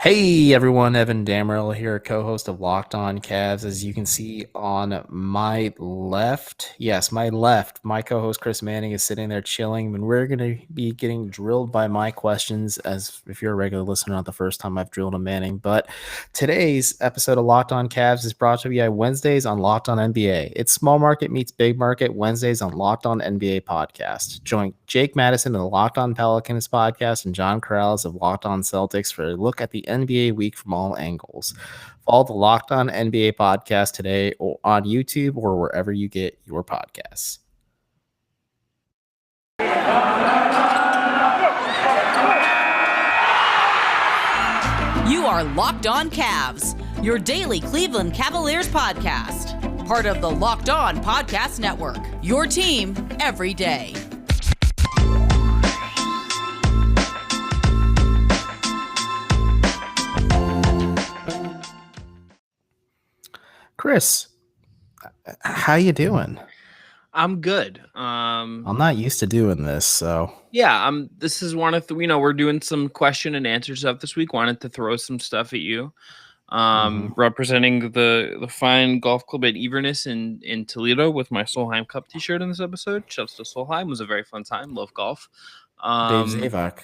Hey everyone, Evan Dammarell here, co-host of Locked On Cavs. As you can see on my left, my co-host Chris Manning is sitting there chilling, and we're going to be getting drilled by my questions. As if you're a regular listener, not the first time I've drilled a Manning, but today's episode of Locked On Cavs is brought to you by Wednesdays on Locked On NBA. It's small market meets big market Wednesdays on Locked On NBA podcast. Join Jake Madison of the Locked On Pelicans podcast and John Corrales of Locked On Celtics for a look at the NBA week from all angles. Follow the Locked On NBA podcast today or on YouTube or wherever you get your podcasts. You are Locked On Cavs, your daily Cleveland Cavaliers podcast. Part of the Locked On Podcast Network, your team every day. Chris, how you doing? I'm good. I'm not used to doing this, so yeah. This is one of the, we're doing some question and answer stuff this week. Wanted to throw some stuff at you. Representing the fine golf club at Everness in Toledo with my Solheim Cup T-shirt in this episode. Shouts to Solheim. It was a very fun time. Love golf. Dave Zavak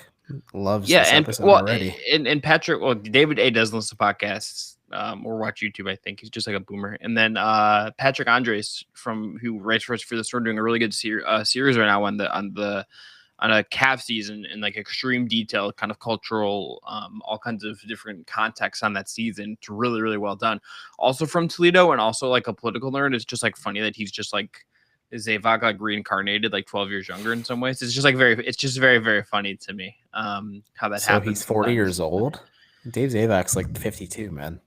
loves this episode already. And Patrick. Well, David A does listen to podcasts. Or watch YouTube, I think. He's just like a boomer. And then Patrick Andres who writes for us for the store, doing a really good series right now on a Cavs season in like extreme detail, kind of cultural, all kinds of different contexts on that season. It's really, really well done. Also from Toledo and also like a political nerd. It's just like funny that he's just like Zavak like reincarnated, like 12 years younger in some ways. It's just very, very funny to me how that happens. So he's 40 years old. Dave Zavak's like 52, man.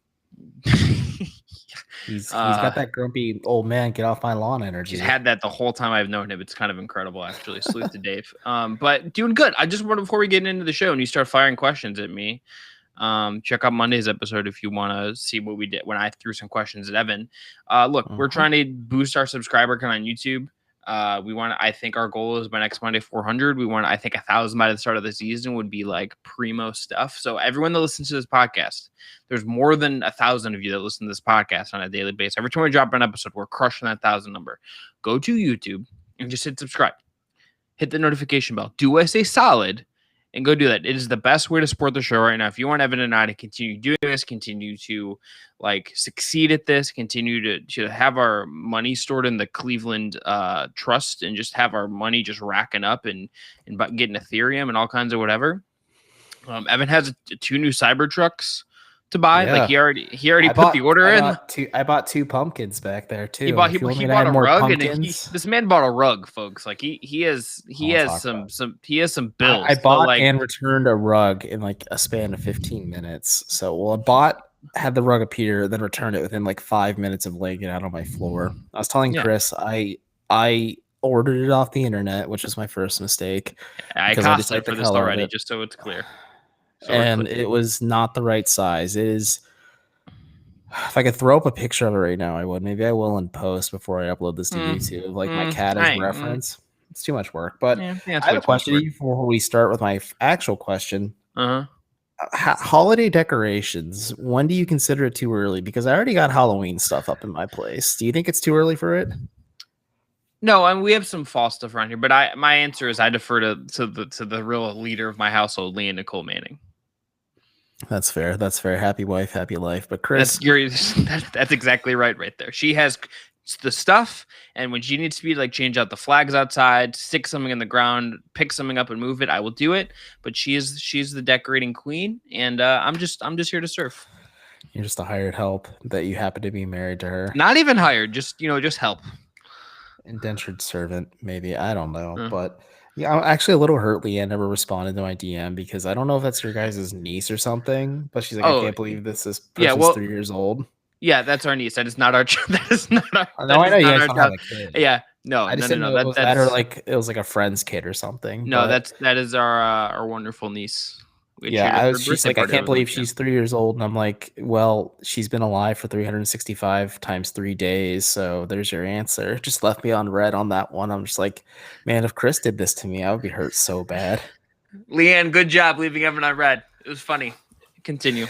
He's got that grumpy old man get off my lawn energy. He's had that the whole time I've known him. It's kind of incredible, actually. Salute to Dave. But doing good. I just want, before we get into the show and you start firing questions at me, check out Monday's episode if you want to see what we did when I threw some questions at Evan. Look, we're trying to boost our subscriber count on YouTube. I think our goal is by next Monday 400. I think 1,000 by the start of the season would be like primo stuff. So everyone that listens to this podcast, there's more than 1,000 of you that listen to this podcast on a daily basis. Every time we drop an episode, we're crushing that 1,000 number. Go to YouTube and just hit subscribe. Hit the notification bell. Do us a solid and go do that. It is the best way to support the show right now. If you want Evan and I to continue doing this, continue to like succeed at this, continue to have our money stored in the Cleveland trust and just have our money just racking up and getting Ethereum and all kinds of whatever. Evan has 2 new Cybertrucks to buy. Yeah. Like he already put the order in. I bought 2 pumpkins back there too. He bought a rug, and this man bought a rug, folks. Like he has some bills. I bought and returned a rug in like a span of 15 minutes. So had the rug appear, then returned it within like 5 minutes of laying it out on my floor. I was telling Chris I ordered it off the internet, which was my first mistake. I cosplayed for this already, just so it's clear. And it was not the right size. It is. If I could throw up a picture of it right now, I would. Maybe I will in post before I upload this to YouTube. Like my cat as reference. It's too much work. But I have a question before we start with my actual question. Holiday decorations. When do you consider it too early? Because I already got Halloween stuff up in my place. Do you think it's too early for it? No, and we have some fall stuff around here. But my answer is I defer to the real leader of my household, Leah Nicole Manning. That's fair. Happy wife, happy life. But Chris, that's exactly right there. She has the stuff, and when she needs to be like change out the flags outside, stick something in the ground, pick something up and move it, I will do it. But she's the decorating queen, and I'm just here to serve. You're just a hired help that you happen to be married to her. Not even hired, just help. Indentured servant, maybe. I don't know, but. Yeah, I'm actually a little hurt Leanne never responded to my DM because I don't know if that's your guys' niece or something, but she's like, I can't believe this person's 3 years old. Yeah, that's our niece. That is not our that is not our No, I know you guys don't have a kid. Yeah. No, I just didn't know it was that or like it was like a friend's kid or something. No, that is our wonderful niece. Yeah, she's like, I can't believe she's 3 years old. And I'm like, well, she's been alive for 365 times 3 days. So there's your answer. Just left me on red on that one. I'm just like, man, if Chris did this to me, I would be hurt so bad. Leanne, good job leaving Evan on red. It was funny. Continue.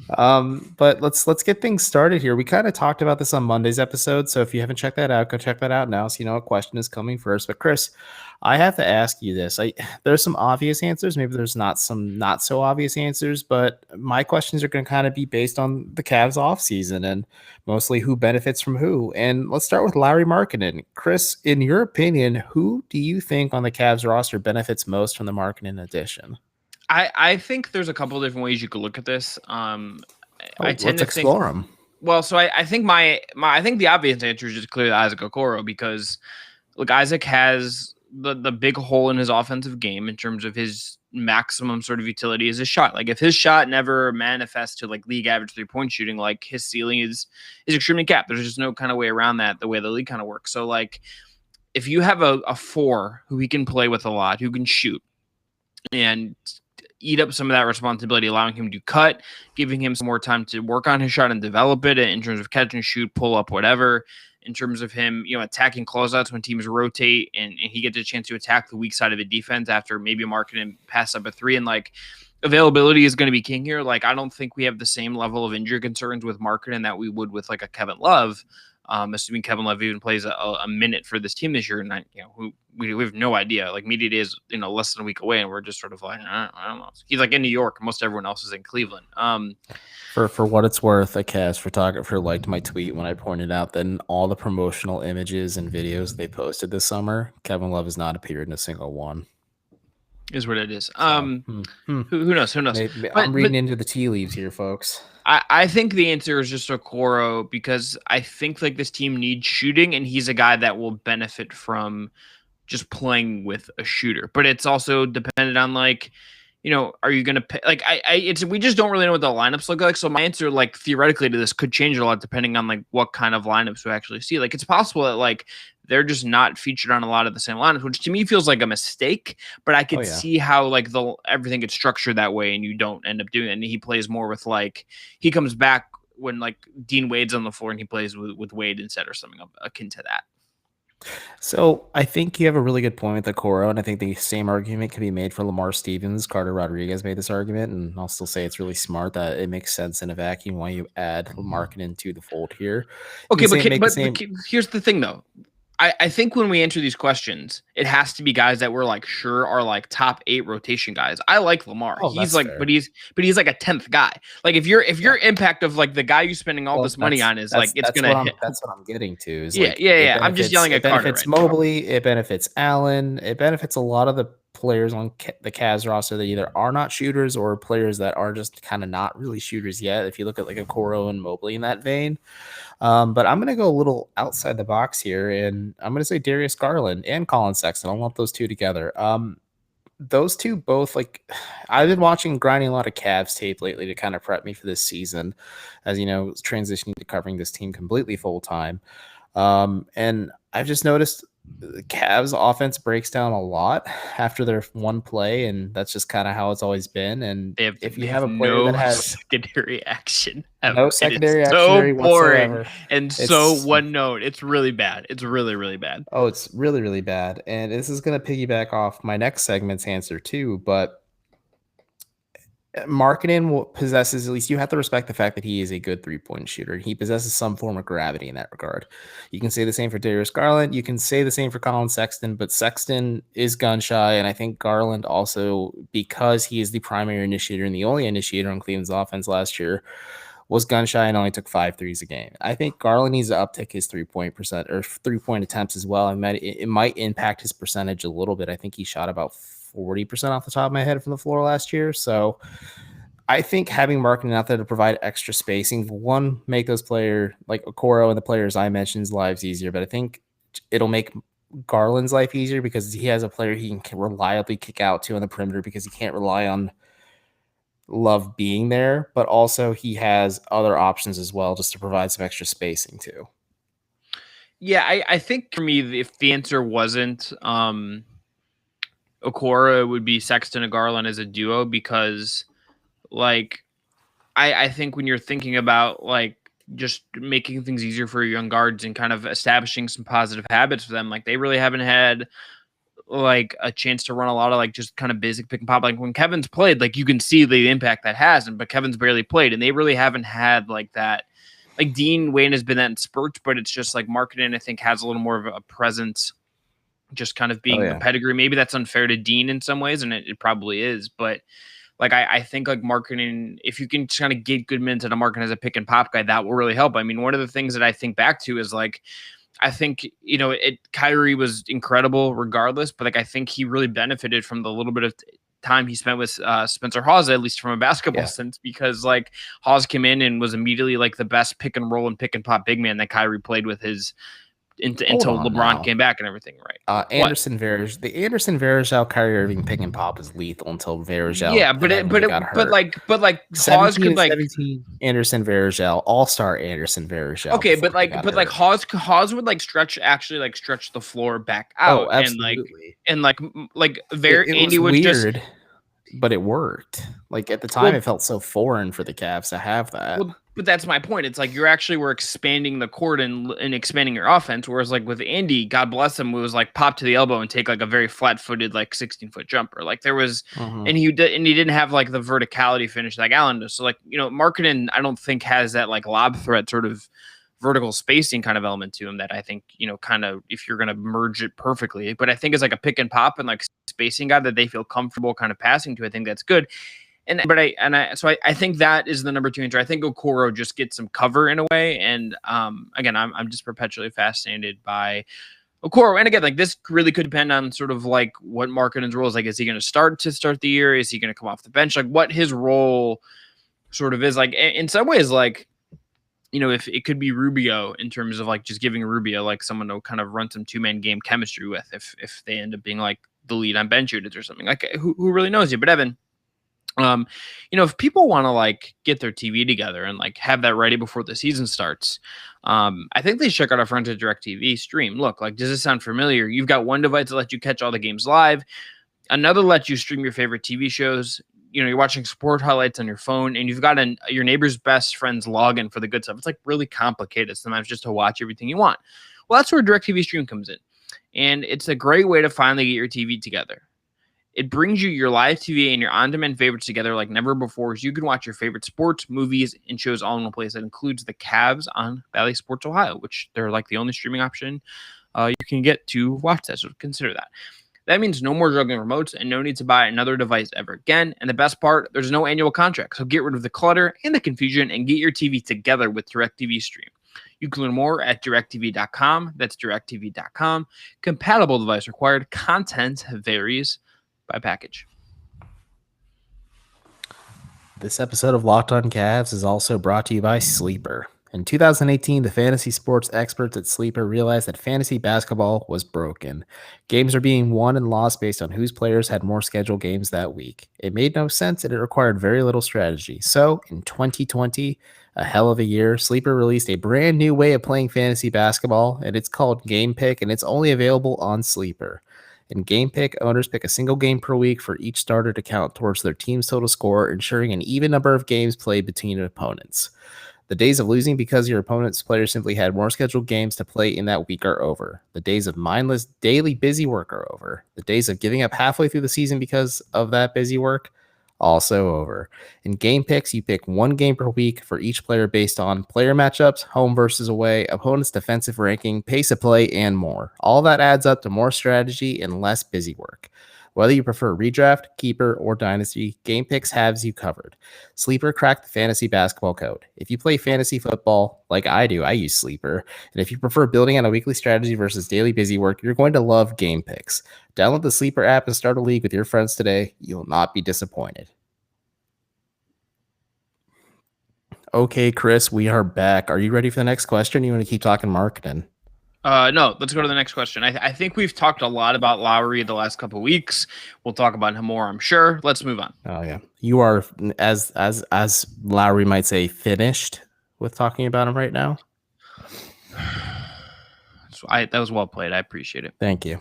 But let's get things started here. We kind of talked about this on Monday's episode, so if you haven't checked that out, go check that out now so you know what question is coming first. But Chris, I have to ask you this. There's some obvious answers, maybe there's some not so obvious answers, but my questions are going to kind of be based on the Cavs offseason and mostly who benefits from who. And let's start with Lauri Markkanen. Chris, in your opinion, who do you think on the Cavs roster benefits most from the Markkanen addition? I think there's a couple of different ways you could look at this. I tend to explore them. Well, so I think I think the obvious answer is just clearly Isaac Okoro, because look, Isaac has the big hole in his offensive game in terms of his maximum sort of utility is his shot. Like if his shot never manifests to like league average 3-point shooting, like his ceiling is extremely capped. There's just no kind of way around that, the way the league kind of works. So like if you have a 4 who he can play with a lot, who can shoot and eat up some of that responsibility, allowing him to cut, giving him some more time to work on his shot and develop it in terms of catch and shoot, pull up, whatever, in terms of him, attacking closeouts when teams rotate and he gets a chance to attack the weak side of a defense after maybe Markkanen pass up a 3, and like availability is going to be king here. Like, I don't think we have the same level of injury concerns with Markkanen that we would with like a Kevin Love. Assuming Kevin Love even plays a minute for this team this year, and we have no idea. Like media day is less than a week away, and we're just sort of like I don't know. He's like in New York, most everyone else is in Cleveland. For what it's worth, a Cavs photographer liked my tweet when I pointed out that in all the promotional images and videos they posted this summer, Kevin Love has not appeared in a single one. Is what it is. Who knows? Who knows? Maybe, I'm reading into the tea leaves here, folks. I think the answer is just Okoro, because I think like this team needs shooting, and he's a guy that will benefit from just playing with a shooter. But it's also dependent on like, are you going to pay? Like we just don't really know what the lineups look like. So my answer, like theoretically to this, could change a lot depending on like what kind of lineups we actually see. Like it's possible that like they're just not featured on a lot of the same lineups, which to me feels like a mistake. But I could see how like everything gets structured that way, and you don't end up doing it. And he plays more with like he comes back when like Dean Wade's on the floor and he plays with Wade instead, or something akin to that. So I think you have a really good point with Okoro, and I think the same argument can be made for Lamar Stevens. Carter Rodriguez made this argument, and I'll still say it's really smart that it makes sense in a vacuum why you add Markkanen to the fold here. Okay, but here's the thing though. I think when we answer these questions, it has to be guys that we're like sure are like top 8 rotation guys. I like Lamar. He's like, fair. but he's like a 10th guy. Like if your impact of like the guy you're spending all this money on is like it's gonna hit. That's what I'm getting to. Is I'm just yelling at Carter. It benefits Mobley. It benefits Allen. It benefits a lot of the players on the Cavs roster that either are not shooters or players that are just kind of not really shooters yet. If you look at like Okoro and Mobley in that vein. But I'm going to go a little outside the box here, and I'm going to say Darius Garland and Colin Sexton. I want those two together. Those two both, like, I've been grinding a lot of Cavs tape lately to kind of prep me for this season, as transitioning to covering this team completely full time. And I've just noticed the Cavs offense breaks down a lot after their one play, and that's just kind of how it's always been. And if you have a player that has secondary action, no secondary action, so boring whatsoever. And so one note, it's really bad. It's really, really bad. Oh, it's really, really bad. And this is going to piggyback off my next segment's answer too, but Markkanen possesses, at least you have to respect the fact that he is a good 3-point shooter. He possesses some form of gravity in that regard. You can say the same for Darius Garland. You can say the same for Colin Sexton, but Sexton is gun shy. And I think Garland also, because he is the primary initiator and the only initiator on Cleveland's offense last year, was gun shy and only took 5 threes a game. I think Garland needs to uptick his 3-point% or 3-point attempts as well. It might impact his percentage a little bit. I think he shot about 40% off the top of my head from the floor last year. So I think having Markkanen out there to provide extra spacing, one, make those players like Okoro and the players I mentioned's lives easier, but I think it'll make Garland's life easier because he has a player he can reliably kick out to on the perimeter because he can't rely on Love being there, but also he has other options as well just to provide some extra spacing too. Yeah, I think for me, if the answer wasn't Okoro, it would be Sexton and Garland as a duo, because like I think when you're thinking about like just making things easier for your young guards and kind of establishing some positive habits for them, like they really haven't had like a chance to run a lot of like just kind of basic pick and pop. Like when Kevin's played, like you can see the impact that has, but Kevin's barely played, and they really haven't had like that. Like Dean Wayne has been that in spurts, but it's just like Markkanen, I think, has a little more of a presence, just kind of being a pedigree. Maybe that's unfair to Dean in some ways, and it probably is, but like I think like Markkanen, if you can kind of get good minutes at a Markkanen as a pick and pop guy, that will really help. I mean, one of the things that I think back to is like, I think, Kyrie was incredible regardless, but like I think he really benefited from the little bit of time he spent with Spencer Hawes, at least from a basketball sense, because like Hawes came in and was immediately like the best pick and roll and pick and pop big man that Kyrie played with his until LeBron came back and everything, right? The Anderson Varejao Kyrie Irving pick and pop is lethal until Varejao. Yeah, but like Hawes could like 17 Anderson Varejao, all-star Anderson Varejao. Okay, but like Hawes would like stretch the floor back out. Oh, absolutely. and Andy was would weird, just, but it worked. Like at the time, it felt so foreign for the Cavs to have that. Well, but that's my point. It's like we're expanding the court and expanding your offense. Whereas like with Andy, God bless him, it was like pop to the elbow and take like a very flat-footed like 16-foot jumper. Like there was, and he didn't have like the verticality finish like Allen does. So like Markkanen, I don't think has that like lob threat sort of vertical spacing kind of element to him that I think kind of if you're gonna merge it perfectly. But I think it's like a pick and pop and like spacing guy that they feel comfortable kind of passing to. I think that's good. So I think that is the number 2 answer. I think Okoro just gets some cover in a way. And again, I'm just perpetually fascinated by Okoro. And again, like this really could depend on sort of like what Markkanen's role is. Like, is he going to start the year? Is he going to come off the bench? Like what his role sort of is. Like in some ways, like, if it could be Rubio in terms of like just giving Rubio like someone to kind of run some 2-man game chemistry with if they end up being like the lead on bench units or something. Like who really knows you? But Evan, if people want to like get their TV together and like have that ready before the season starts, I think they should check out our friends at DirecTV Stream. Look, like, does this sound familiar? You've got one device that lets you catch all the games live. Another lets you stream your favorite TV shows. You're watching sport highlights on your phone, and you've got your neighbor's best friend's login for the good stuff. It's like really complicated sometimes just to watch everything you want. Well, that's where DirecTV Stream comes in. And it's a great way to finally get your TV together. It brings you your live TV and your on-demand favorites together like never before, so you can watch your favorite sports, movies, and shows all in one place. That includes the Cavs on Valley Sports Ohio, which they're like the only streaming option you can get to watch that, so consider that. That means no more juggling remotes and no need to buy another device ever again. And the best part, there's no annual contract, so get rid of the clutter and the confusion and get your TV together with DirecTV Stream. You can learn more at directtv.com. That's directtv.com. Compatible device required. Content varies by package. This episode of Locked On Cavs is also brought to you by Sleeper. In 2018, the fantasy sports experts at Sleeper realized that fantasy basketball was broken. Games are being won and lost based on whose players had more scheduled games that week. It made no sense and it required very little strategy. So, in 2020, a hell of a year, Sleeper released a brand new way of playing fantasy basketball, and it's called Game Pick, and it's only available on Sleeper. In Game Pick, owners pick a single game per week for each starter to count towards their team's total score, ensuring an even number of games played between opponents. The days of losing because your opponent's players simply had more scheduled games to play in that week are over. The days of mindless daily busy work are over. The days of giving up halfway through the season because of that busy work, also over. In Game Picks, you pick one game per week for each player based on player matchups, home versus away, opponent's defensive ranking, pace of play, and more. All that adds up to more strategy and less busy work. Whether you prefer redraft, keeper, or dynasty, Game Picks has you covered. Sleeper cracked the fantasy basketball code. If you play fantasy football like I do, I use Sleeper. And if you prefer building on a weekly strategy versus daily busy work, you're going to love Game Picks. Download the Sleeper app and start a league with your friends today. You'll not be disappointed. Okay, Chris, we are back. Are you ready for the next question? You want to keep talking Markkanen? No, let's go to the next question. I think we've talked a lot about Lowry the last couple of weeks. We'll talk about him more, I'm sure. Let's move on. Oh yeah, you are as Lowry might say finished with talking about him right now. That was well played. I appreciate it. Thank you.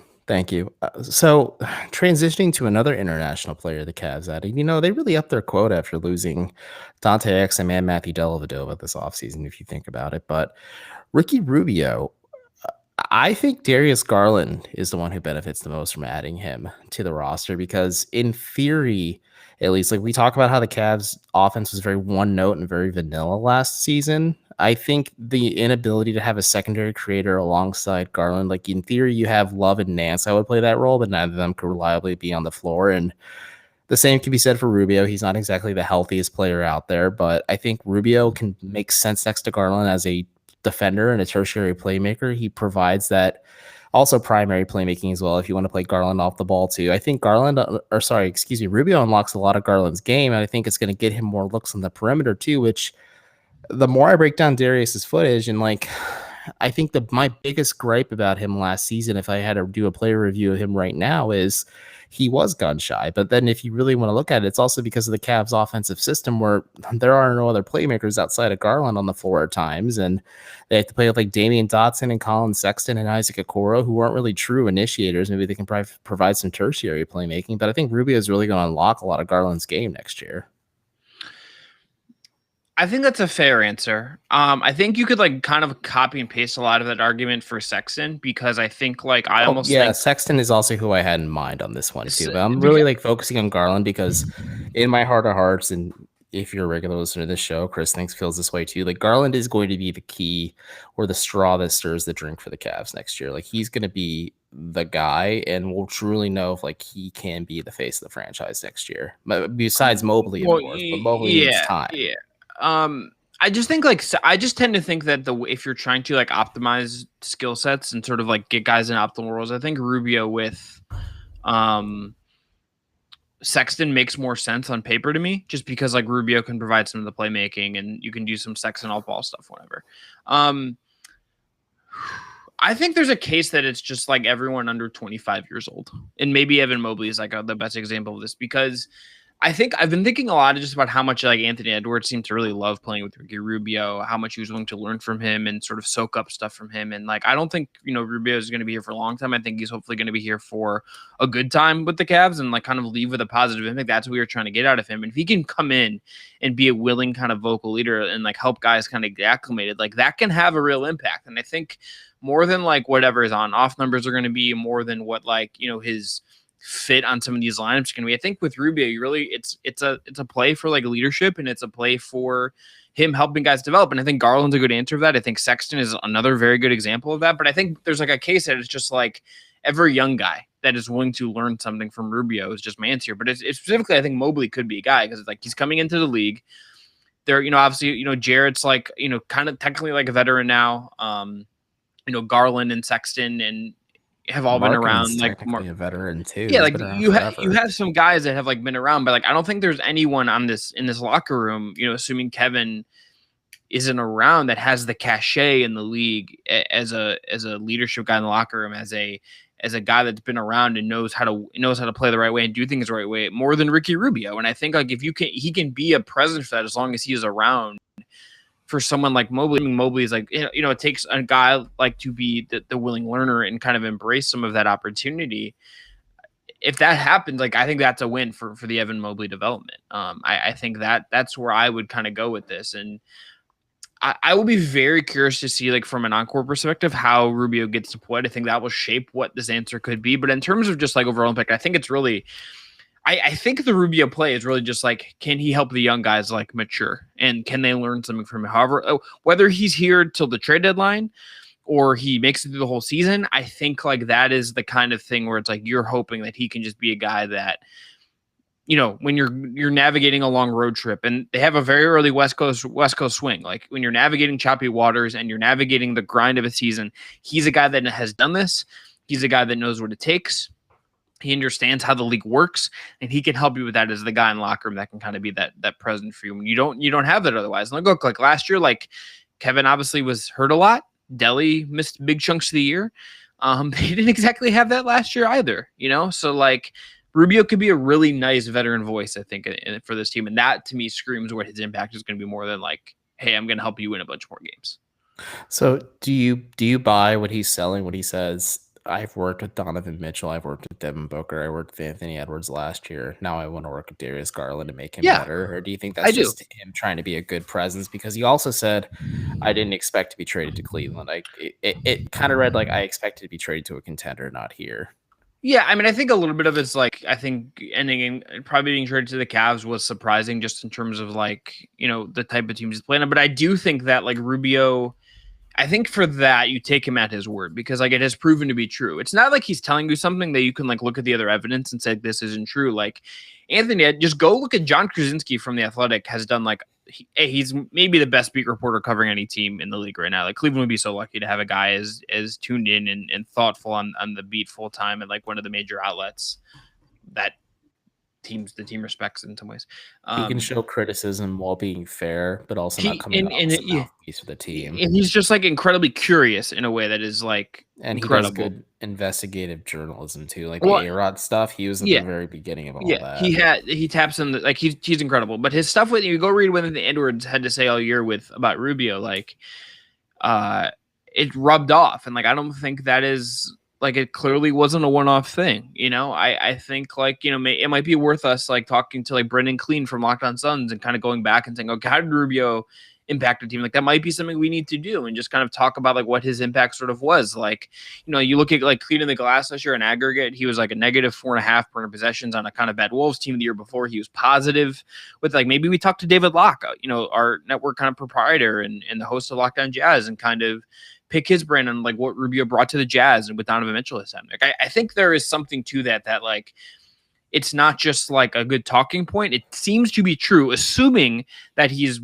So transitioning to another international player the Cavs added, they really upped their quota after losing Dante Exum and Matthew Dellavedova this offseason, if you think about it. But Ricky Rubio, I think Darius Garland is the one who benefits the most from adding him to the roster because, in theory, at least, like we talk about how the Cavs offense was very one note and very vanilla last season. I think the inability to have a secondary creator alongside Garland, like in theory, you have Love and Nance that would play that role, but neither of them could reliably be on the floor. And the same can be said for Rubio. He's not exactly the healthiest player out there, but I think Rubio can make sense next to Garland as a defender and a tertiary playmaker. He provides that also primary playmaking as well if you want to play Garland off the ball too. I think Rubio unlocks a lot of Garland's game, and I think it's going to get him more looks on the perimeter too, which the more I break down Darius's footage and like I think my biggest gripe about him last season, if I had to do a player review of him right now, is he was gun shy. But then if you really want to look at it, it's also because of the Cavs offensive system where there are no other playmakers outside of Garland on the floor at times. And they have to play with like Damian Dotson and Colin Sexton and Isaac Okoro, who aren't really true initiators. Maybe they can provide some tertiary playmaking, but I think Rubio is really going to unlock a lot of Garland's game next year. I think that's a fair answer. I think you could like kind of copy and paste a lot of that argument for Sexton because I think like think Sexton is also who I had in mind on this one too. But I'm really like focusing on Garland because in my heart of hearts, and if you're a regular listener to this show, Chris feels this way too. Like Garland is going to be the key or the straw that stirs the drink for the Cavs next year. Like he's going to be the guy, and we'll truly know if like he can be the face of the franchise next year. But besides Mobley, of course, but Mobley needs time. Yeah. I just think like I just tend to think that if you're trying to like optimize skill sets and sort of like get guys in optimal roles, I think Rubio with Sexton makes more sense on paper to me, just because like Rubio can provide some of the playmaking and you can do some Sexton off ball stuff, whatever. I think there's a case that it's just like everyone under 25 years old, and maybe Evan Mobley is like the best example of this because I think I've been thinking a lot just about how much like Anthony Edwards seemed to really love playing with Ricky Rubio, how much he was willing to learn from him and sort of soak up stuff from him. And like, I don't think, Rubio is going to be here for a long time. I think he's hopefully going to be here for a good time with the Cavs and like kind of leave with a positive impact. That's what we were trying to get out of him. And if he can come in and be a willing kind of vocal leader and like help guys kind of get acclimated, like that can have a real impact. And I think more than like whatever his on-off numbers are going to be, more than what like, his fit on some of these lineups can be. I think with Rubio, you really it's a play for like leadership, and it's a play for him helping guys develop. And I think Garland's a good answer of that. I think Sexton is another very good example of that. But I think there's like a case that it's just like every young guy that is willing to learn something from Rubio is just man's here. But it's specifically, I think Mobley could be a guy because it's like he's coming into the league. There, obviously, Jarrett's like, kind of technically like a veteran now. Garland and Sexton and have all been around, like a veteran too. Yeah, like you have some guys that have like been around, but like I don't think there's anyone in this locker room, assuming Kevin isn't around, that has the cachet in the league as a leadership guy in the locker room, as a guy that's been around and knows how to play the right way and do things the right way more than Ricky Rubio. And I think like if he can be a presence for that as long as he is around. For someone like Mobley, Mobley is like, it takes a guy like to be the willing learner and kind of embrace some of that opportunity. If that happens, like, I think that's a win for the Evan Mobley development. I think that's where I would kind of go with this. And I will be very curious to see, like, from an encore perspective, how Rubio gets deployed. I think that will shape what this answer could be. But in terms of just like overall impact, I think it's really, I think the Rubio play is really just like, can he help the young guys like mature, and can they learn something from him? However, whether he's here till the trade deadline or he makes it through the whole season, I think like that is the kind of thing where it's like you're hoping that he can just be a guy that, when you're navigating a long road trip, and they have a very early West Coast swing, like when you're navigating choppy waters and you're navigating the grind of a season, he's a guy that has done this. He's a guy that knows what it takes. He understands how the league works, and he can help you with that as the guy in the locker room that can kind of be that present for you when you don't have that otherwise. And look, like last year, like Kevin obviously was hurt a lot. Delly missed big chunks of the year. They didn't exactly have that last year either, So like Rubio could be a really nice veteran voice, I think, for this team, and that to me screams what his impact is going to be more than like, hey, I'm going to help you win a bunch more games. So do you buy what he's selling when he says I've worked with Donovan Mitchell. I've worked with Devin Booker. I worked with Anthony Edwards last year. Now I want to work with Darius Garland to make him better. Or do you think that's just him trying to be a good presence? Because he also said, I didn't expect to be traded to Cleveland. It kind of read like I expected to be traded to a contender, not here. Yeah, I mean, I think a little bit of it's like, I think ending in probably being traded to the Cavs was surprising just in terms of like, the type of teams he's playing on. But I do think that like Rubio, I think for that, you take him at his word because like it has proven to be true. It's not like he's telling you something that you can like look at the other evidence and say this isn't true. Like Anthony, just go look at John Krasinski from The Athletic has done like he's maybe the best beat reporter covering any team in the league right now. Like Cleveland would be so lucky to have a guy as tuned in and thoughtful on the beat full time and like one of the major outlets that the team respects in some ways. He can show criticism while being fair, but also not coming off as a mouthpiece for the team. And he's just like incredibly curious in a way that is like incredible. He does good investigative journalism too, like the A-Rod stuff. He was at the very beginning of all that. He taps in like he's incredible. But his stuff with you go read what the Edwards had to say all year about Rubio, like it rubbed off, and like I don't think that is. Like it clearly wasn't a one-off thing, I think like, it might be worth us like talking to like Brendan Clean from Locked On Suns and kind of going back and saying, okay, how did Rubio impact the team? Like that might be something we need to do and just kind of talk about like what his impact sort of was. Like, you look at like Cleaning the Glass last year in aggregate, he was like a negative 4.5 per possessions on a kind of bad Wolves team the year before. He was positive with like, maybe we talked to David Locke, our network kind of proprietor and the host of Locked On Jazz and kind of pick his brain on like what Rubio brought to the Jazz and with Donovan Mitchell this time. Like I think there is something to that like it's not just like a good talking point. It seems to be true, assuming that he's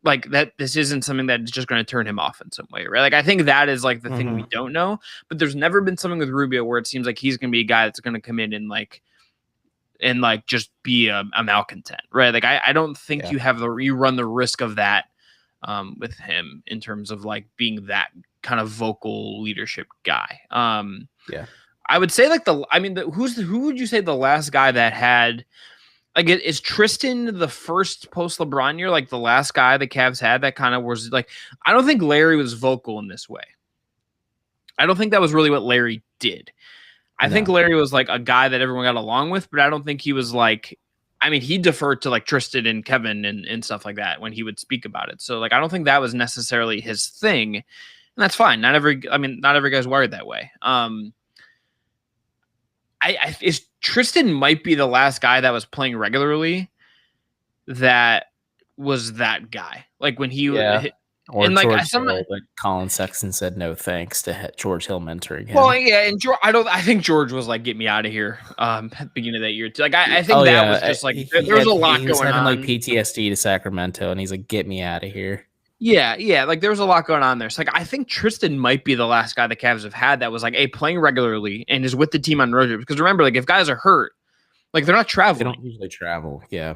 like that this isn't something that's just going to turn him off in some way, right? Like I think that is like the thing we don't know. But there's never been something with Rubio where it seems like he's going to be a guy that's going to come in and like just be a malcontent, right? Like I don't think you run the risk of that with him in terms of like being that kind of vocal leadership guy. I would say like who would you say the last guy that had like is Tristan the first post LeBron year, like the last guy the Cavs had that kind of was like, I don't think Larry was vocal in this way. I don't think that was really what Larry did. I think Larry was like a guy that everyone got along with, but I don't think he was like, he deferred to like Tristan and Kevin and stuff like that when he would speak about it. So like, I don't think that was necessarily his thing, and that's fine. Not every guy's wired that way. Tristan might be the last guy that was playing regularly that was that guy. Like when he or and like Colin Sexton said no thanks to George Hill mentoring him. Well, yeah, and I think George was like, "Get me out of here." At the beginning of that year, too. Like I think that was just like there was a lot going on. He was having like PTSD to Sacramento, and he's like, "Get me out of here." Yeah, like there was a lot going on there. So like I think Tristan might be the last guy the Cavs have had that was like, playing regularly and is with the team on road trips. Because remember, like if guys are hurt, like they're not traveling. They don't usually travel. Yeah,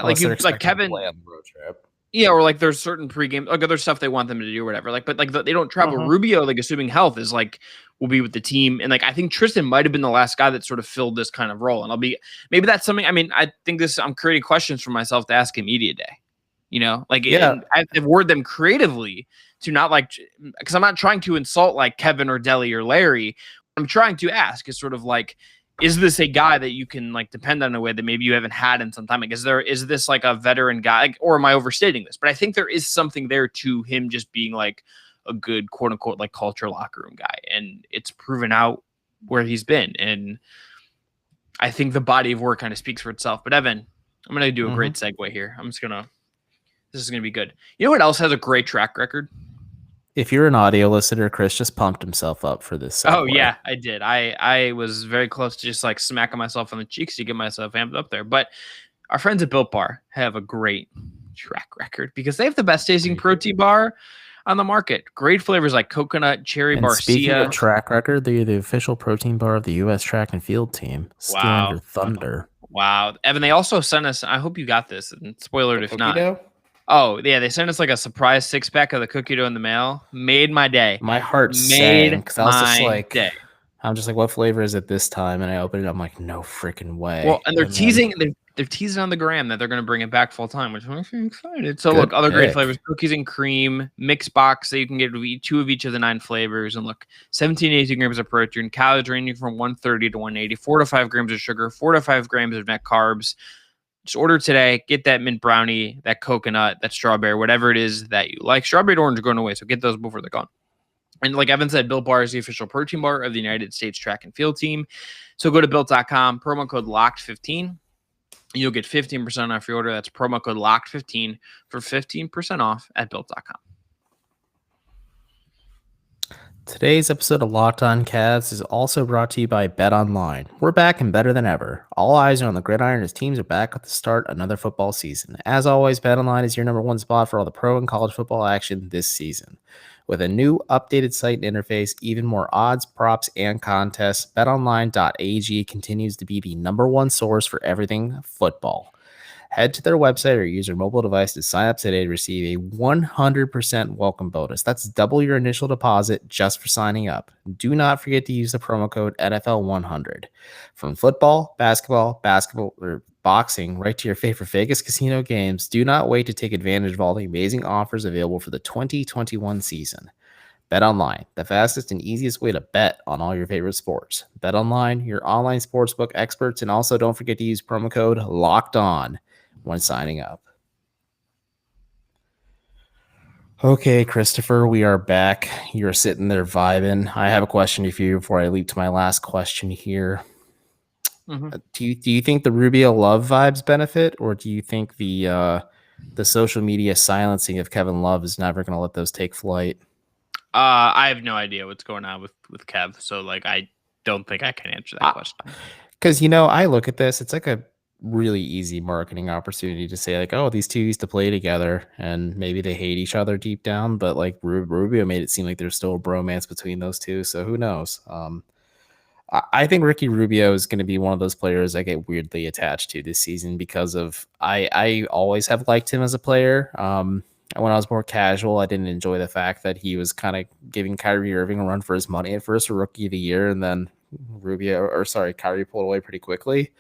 like Kevin play on the road trip. Yeah, or like there's certain pregame, like other stuff they want them to do or whatever. Like, but like they don't travel. Rubio, like assuming health, is like will be with the team, and like I think Tristan might have been the last guy that sort of filled this kind of role. And maybe that's something. I think I'm creating questions for myself to ask him media day. I've worded them creatively to not like because I'm not trying to insult like Kevin or Deli or Larry. What I'm trying to ask is sort of like, is this a guy that you can like depend on in a way that maybe you haven't had in some time? Like, is this like a veteran guy, like, or am I overstating this? But I think there is something there to him just being like a good quote unquote like culture locker room guy, and it's proven out where he's been. And I think the body of work kind of speaks for itself. But Evan, I'm gonna do a great segue here. This is gonna be good. You know what else has a great track record? If you're an audio listener, Chris just pumped himself up for this segue. Oh, yeah, I did. I was very close to just like smacking myself on the cheeks to get myself amped up there. But our friends at Built Bar have a great track record because they have the best tasting protein bar on the market. Great flavors like coconut, cherry, and barcia. Speaking of track record, they're the official protein bar of the U.S. track and field team. Stealing your thunder. Wow. Evan, they also sent us, I hope you got this, and spoiler it if not. Dough? Oh, yeah, they sent us like a surprise 6-pack of the cookie dough in the mail. Made my day. My heart sang because I was just like, I'm just like, what flavor is it this time? And I opened it. I'm like, no freaking way. Well, and they're they're teasing on the gram that they're going to bring it back full time, which makes me excited. So look, other great flavors: cookies and cream, mixed box that you can get 2 of each of the 9 flavors. And look, 17 to 18 grams of protein, calories ranging from 130 to 180, 4 to 5 grams of sugar, 4 to 5 grams of net carbs. Just order today. Get that mint brownie, that coconut, that strawberry, whatever it is that you like. Strawberry and orange are going away, so get those before they're gone. And like Evan said, Built Bar is the official protein bar of the United States track and field team. So go to Built.com, promo code LOCKED15. You'll get 15% off your order. That's promo code LOCKED15 for 15% off at Built.com. Today's episode of Locked On Cavs is also brought to you by BetOnline. We're back and better than ever. All eyes are on the gridiron as teams are back at the start of another football season. As always, BetOnline is your number one spot for all the pro and college football action this season. With a new updated site and interface, even more odds, props, and contests, betonline.ag continues to be the number one source for everything football. Head to their website or use your mobile device to sign up today to receive a 100% welcome bonus. That's double your initial deposit just for signing up. Do not forget to use the promo code NFL100. From football, basketball, or boxing, right to your favorite Vegas casino games, do not wait to take advantage of all the amazing offers available for the 2021 season. BetOnline, the fastest and easiest way to bet on all your favorite sports. BetOnline, your online sportsbook experts, and also don't forget to use promo code LOCKEDON when signing up. Okay, Christopher, we are back. You're sitting there vibing. I have a question for you before I leap to my last question here. Mm-hmm. Do you think the Rubio Love vibes benefit, or do you think the social media silencing of Kevin Love is never going to let those take flight? I have no idea what's going on with Kev, so like I don't think I can answer that question. Because I look at this, it's like a really easy marketing opportunity to say like, oh, these two used to play together and maybe they hate each other deep down, but like Rubio made it seem like there's still a bromance between those two, so who knows? I think Ricky Rubio is going to be one of those players I get weirdly attached to this season because of I always have liked him as a player. When I was more casual, I didn't enjoy the fact that he was kind of giving Kyrie Irving a run for his money at first for Rookie of the Year, and then Kyrie pulled away pretty quickly.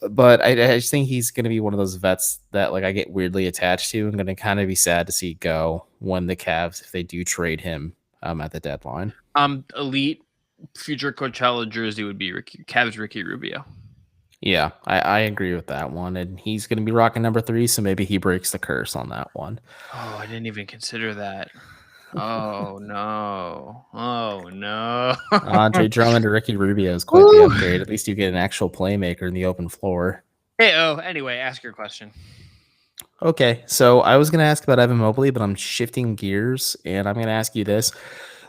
But I just think he's going to be one of those vets that like I get weirdly attached to. I'm going to kind of be sad to see go when the Cavs, if they do trade him at the deadline. Elite future Coachella jersey would be Cavs Ricky Rubio. Yeah, I agree with that one. And he's going to be rocking number 3, so maybe he breaks the curse on that one. Oh, I didn't even consider that. Oh, no. Andre Drummond to Ricky Rubio is quite the upgrade. At least you get an actual playmaker in the open floor. Anyway, ask your question. Okay, so I was going to ask about Evan Mobley, but I'm shifting gears, and I'm going to ask you this.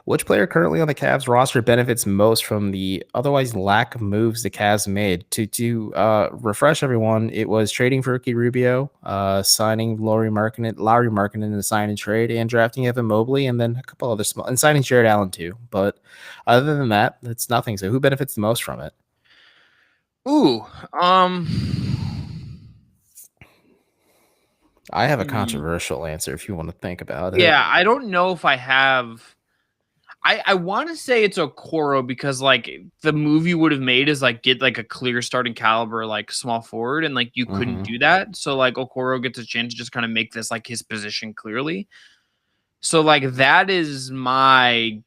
Which player currently on the Cavs roster benefits most from the otherwise lack of moves the Cavs made? To refresh everyone, it was trading for Ricky Rubio, signing Lauri Markkanen in a sign and trade, and drafting Evan Mobley, and then a couple other small, and signing Jared Allen too. But other than that, it's nothing. So who benefits the most from it? I have a controversial answer if you want to think about it. Yeah, I don't know if I have. I want to say it's Okoro because like the move you would have made is like get like a clear starting caliber like small forward, and like you couldn't do that. So like Okoro gets a chance to just kind of make this like his position clearly. So like that is my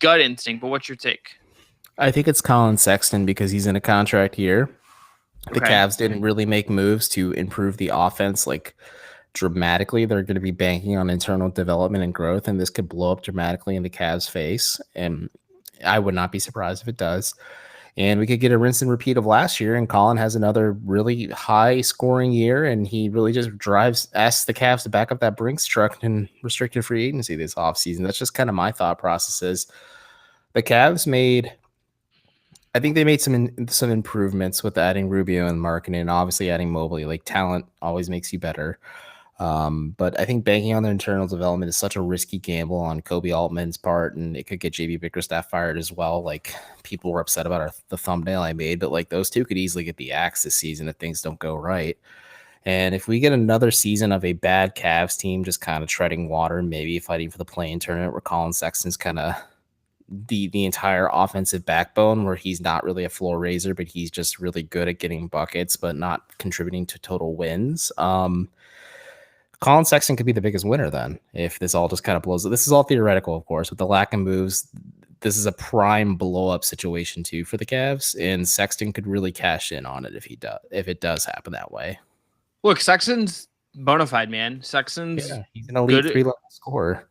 gut instinct. But what's your take? I think it's Colin Sexton because he's in a contract year. The Cavs didn't really make moves to improve the offense like dramatically. They're going to be banking on internal development and growth, and this could blow up dramatically in the Cavs' face. And I would not be surprised if it does. And we could get a rinse and repeat of last year, and Colin has another really high scoring year, and he really just asks the Cavs to back up that Brinks truck in restricted free agency this offseason. That's just kind of my thought processes. The Cavs I think they made some improvements with adding Rubio and Markkanen, and obviously adding Mobley. Like talent always makes you better. But I think banking on their internal development is such a risky gamble on Kobe Altman's part, and it could get JB Bickerstaff fired as well. Like people were upset about the thumbnail I made, but like those two could easily get the axe this season if things don't go right. And if we get another season of a bad Cavs team just kind of treading water, maybe fighting for the play-in tournament where Colin Sexton's kind of the entire offensive backbone, where he's not really a floor raiser, but he's just really good at getting buckets, but not contributing to total wins. Colin Sexton could be the biggest winner then if this all just kind of blows up. This is all theoretical, of course, with the lack of moves. This is a prime blow up situation too for the Cavs, and Sexton could really cash in on it if it does happen that way. Look, Sexton's bona fide, man. Sexton's he's an elite 3-level scorer.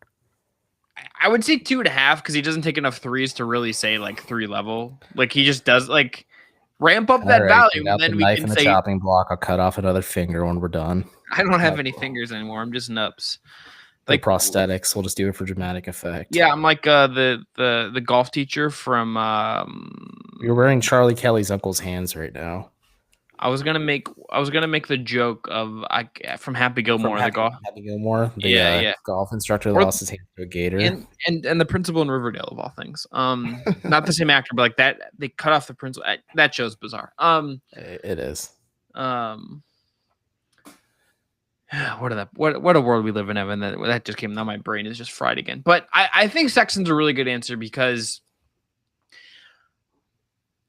I would say 2.5 because he doesn't take enough threes to really say like 3 level. Like he just does like ramp up that value, and then we can say chopping block. I'll cut off another finger when we're done. I don't have any fingers anymore. I'm just nuts. Like prosthetics, we'll just do it for dramatic effect. Yeah, I'm like the golf teacher from. You're wearing Charlie Kelly's uncle's hands right now. I was gonna make the joke of from Happy Gilmore, Happy Gilmore, the golf instructor that lost his hand to a gator, and the principal in Riverdale of all things. Not the same actor, but like that they cut off the principal. That show's bizarre. It is. What a world we live in, Evan. That just came. Now my brain is just fried again. But I think Sexton's a really good answer because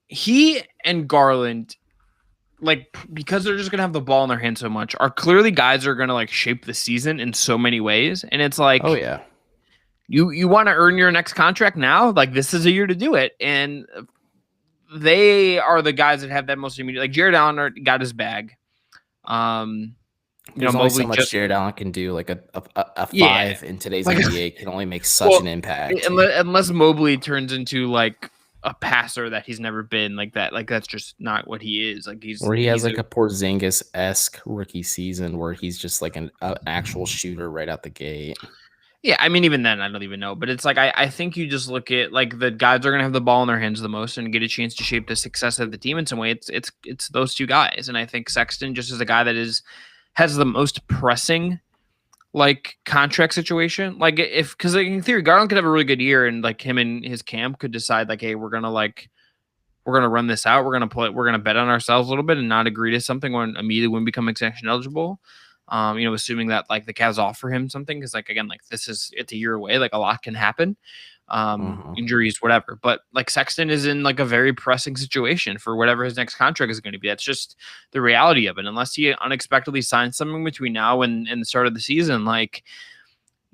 he and Garland, like, because they're just gonna have the ball in their hands so much, are clearly guys that are gonna like shape the season in so many ways. And it's like, oh yeah, you want to earn your next contract now? Like this is a year to do it. And they are the guys that have that most immediate. Like Jared Allen got his bag. There's only so much Jared Allen can do. Like a 5 in today's NBA can only make such an impact. Unless Mobley turns into like a passer that he's never been like that. Like that's just not what he is. Like he has like a Porzingis-esque rookie season where he's just like an actual shooter right out the gate. Yeah, I mean, even then, I don't even know. But it's like I think you just look at like the guys are gonna have the ball in their hands the most and get a chance to shape the success of the team in some way. It's those two guys, and I think Sexton just is a guy that has the most pressing like contract situation. Like because like, in theory, Garland could have a really good year, and like him and his camp could decide like, hey, we're gonna run this out. We're gonna bet on ourselves a little bit and not agree to something when immediately when we become extension eligible. Assuming that like the Cavs offer him something, because like again, like it's a year away, like a lot can happen, injuries, whatever. But like Sexton is in like a very pressing situation for whatever his next contract is going to be. That's just the reality of it. Unless he unexpectedly signs something between now and the start of the season, like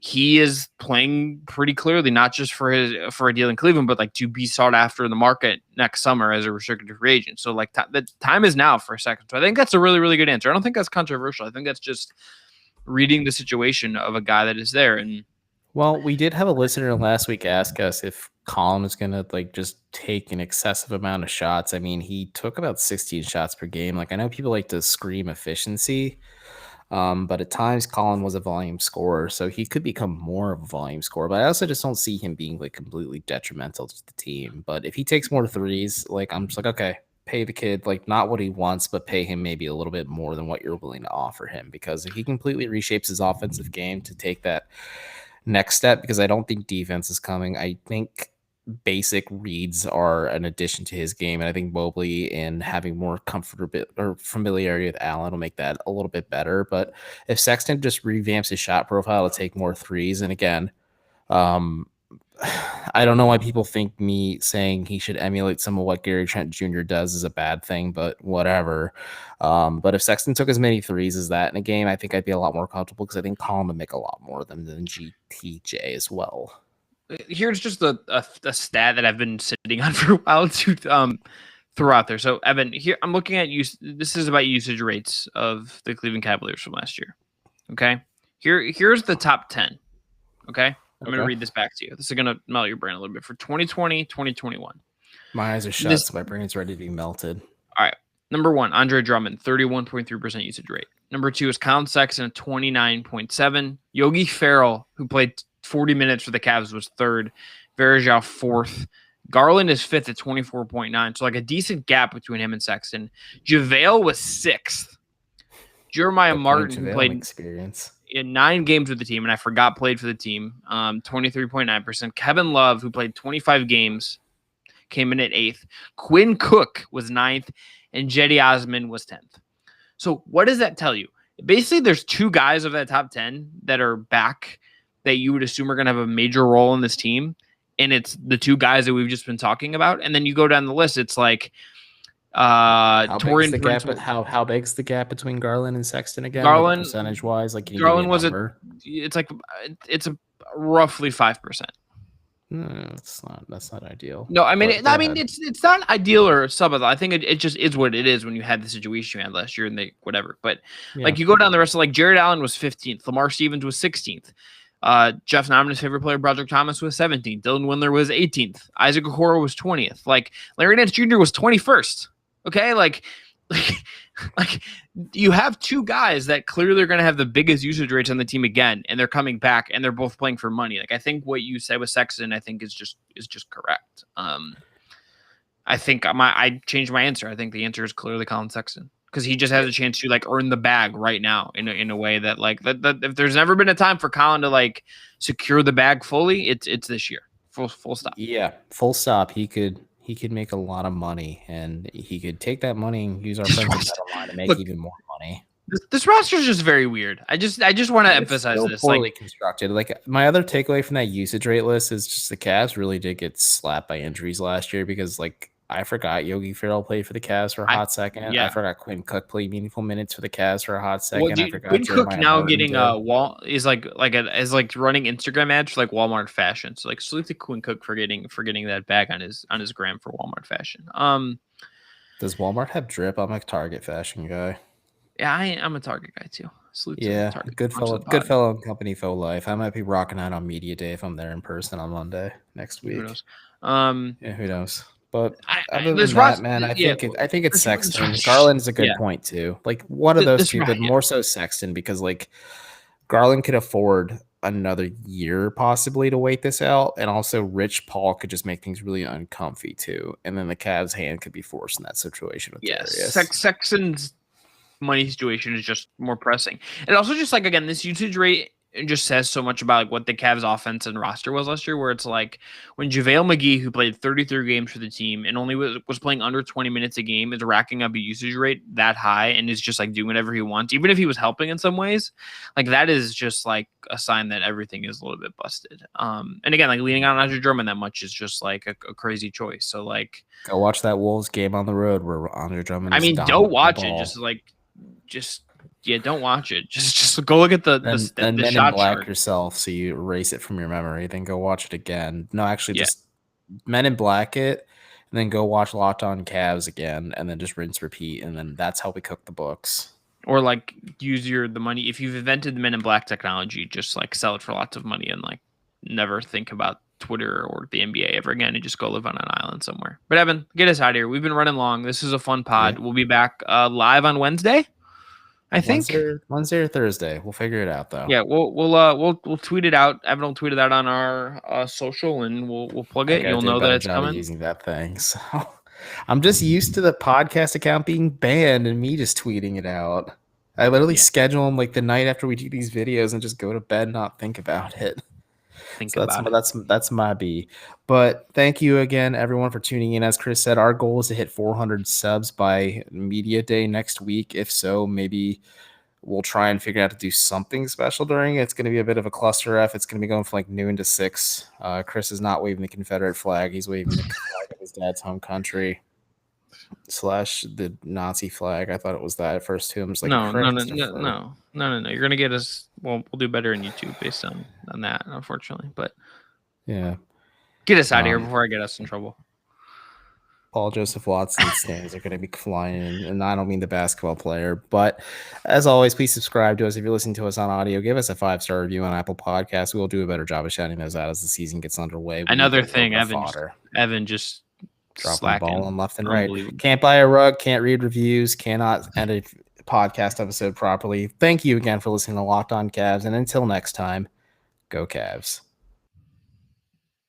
he is playing pretty clearly, not just for a deal in Cleveland, but like to be sought after in the market next summer as a restricted free agent. So like the time is now for a second. So I think that's a really, really good answer. I don't think that's controversial. I think that's just reading the situation of a guy that is there. And well, we did have a listener last week ask us if Colin was going to like just take an excessive amount of shots. I mean, he took about 16 shots per game. Like I know people like to scream efficiency. But at times Colin was a volume scorer, so he could become more of a volume scorer. But I also just don't see him being like completely detrimental to the team. But if he takes more threes, like I'm just like, okay, pay the kid like not what he wants, but pay him maybe a little bit more than what you're willing to offer him. Because if he completely reshapes his offensive game to take that next step, because I don't think defense is coming. I think basic reads are an addition to his game, and I think Mobley and having more comfort or familiarity with Allen will make that a little bit better. But if Sexton just revamps his shot profile to take more threes, and again, I don't know why people think me saying he should emulate some of what Gary Trent Jr. does is a bad thing, but whatever. But if Sexton took as many threes as that in a game, I think I'd be a lot more comfortable because I think Colin would make a lot more of them than GTJ as well. Here's just a stat that I've been sitting on for a while to throw out there. So Evan, here I'm looking at this is about usage rates of the Cleveland Cavaliers from last year. Okay, here's the top 10. Okay, I'm gonna read this back to you. This is gonna melt your brain a little bit for 2020, 2021. My eyes are shut, so my brain's ready to be melted. All right, number 1, Andre Drummond, 31.3% usage rate. Number 2 is Colin Sexton at 29.7. Yogi Ferrell, who played 40 minutes for the Cavs, was 3rd. Varejao 4th. Garland is 5th at 24.9. So like a decent gap between him and Sexton. JaVale was 6th. Jeremiah Martin played experience in 9 games with the team, and I forgot played for the team. 23.9%. Kevin Love, who played 25 games, came in at 8th. Quinn Cook was 9th, and Cedi Osman was 10th. So what does that tell you? Basically, there's 2 guys of that top 10 that are back that you would assume are going to have a major role in this team. and it's the two guys that we've just been talking about. And then you go down the list, it's like How big's Torian the Prince. gap? How big's the gap between Garland and Sexton again? Garland, like percentage wise, like can you Garland give me a number? it's like it's a roughly 5%. No, that's not ideal. No, I mean, But it's not ideal or suboptimal. I think it just is what it is when you had the situation you had last year and they whatever. But like you go down the rest of like Jared Allen was 15th, Lamar Stevens was 16th, Jeff Nomina's favorite player, Broderick Thomas, was 17th, Dylan Windler was 18th, Isaac Okoro was 20th, like Larry Nance Jr. was 21st. Okay, like you have two guys that clearly are going to have the biggest usage rates on the team again, and they're coming back, and they're both playing for money. Like I think what you said with Sexton, I think is just correct. I think I changed my answer. I think the answer is clearly Colin Sexton because he just has a chance to like earn the bag right now in a way that like that if there's never been a time for Colin to like secure the bag fully, it's this year. Full stop. Yeah, full stop. He could make a lot of money, and he could take that money and use our friends at BetOnline to make even more money. This roster is just very weird. I just want to emphasize this. Poorly constructed. Like my other takeaway from that usage rate list is just the Cavs really did get slapped by injuries last year because like I forgot Yogi Ferrell played for the Cavs for a hot second. Yeah. I forgot Quinn Cook played meaningful minutes for the Cavs for a hot second. Well, Quinn Cook now getting is like running Instagram ads for like Walmart fashion. So like salute to Quinn Cook for getting that bag on his gram for Walmart fashion. Does Walmart have drip? I'm a Target fashion guy. Yeah, I'm a Target guy too. Salute yeah, to Target. good fellow in company faux life. I might be rocking out on media day if I'm there in person on Monday next week. Who knows? Who knows? But other than than that, man, I think it's Sexton. Garland's a good point too. Like one of those two, but more so Sexton because like Garland could afford another year possibly to wait this out, and also Rich Paul could just make things really uncomfy too. And then the Cavs' hand could be forced in that situation with Darius. Sexton's money situation is just more pressing. And also just like again, this usage rate. It just says so much about like what the Cavs offense and roster was last year, where it's like when JaVale McGee, who played 33 games for the team and only was playing under 20 minutes a game, is racking up a usage rate that high and is just like doing whatever he wants, even if he was helping in some ways. Like that is just like a sign that everything is a little bit busted. And again, like leaning on Andre Drummond that much is just like a crazy choice. So like go watch that Wolves game on the road where Andre Drummond. I mean, don't watch it. Yeah, don't watch it. Just go look at the Men in shot Black chart yourself, so you erase it from your memory. Then go watch it again. No, actually, just Men in Black it, and then go watch Locked On Cavs again, and then just rinse, repeat, and then that's how we cook the books. Or like use the money if you've invented the Men in Black technology, just like sell it for lots of money and like never think about Twitter or the NBA ever again, and just go live on an island somewhere. But Evan, get us out of here. We've been running long. This is a fun pod. Yeah. We'll be back live on Wednesday. I think Wednesday or Thursday. We'll figure it out though. Yeah, we'll tweet it out. Evan will tweet it out on our social, and we'll plug it. You'll know that it's coming. Using that thing, so I'm just used to the podcast account being banned and me just tweeting it out. I literally schedule them like the night after we do these videos and just go to bed and not think about it. That's my B. But thank you again, everyone, for tuning in. As Chris said, our goal is to hit 400 subs by media day next week. If so, maybe we'll try and figure out to do something special during it. It's going to be a bit of a cluster F. It's going to be going from like noon to 6. Chris is not waving the Confederate flag. He's waving the flag of his dad's home country / the Nazi flag. I thought it was that at first too. I'm just like, no. You're gonna get us. Well, we'll do better in YouTube based on that, unfortunately. But yeah, get us out of here before I get us in trouble. Paul Joseph Watson stands are going to be flying in, and I don't mean the basketball player. But as always, please subscribe to us. If you're listening to us on audio, give us a 5-star review on Apple Podcasts. We'll do a better job of shouting those out as the season gets underway. Another thing, Evan just dropping the ball on left and right. Can't buy a rug, can't read reviews, cannot edit a podcast episode properly. Thank you again for listening to Locked On Cavs, and until next time, go Cavs.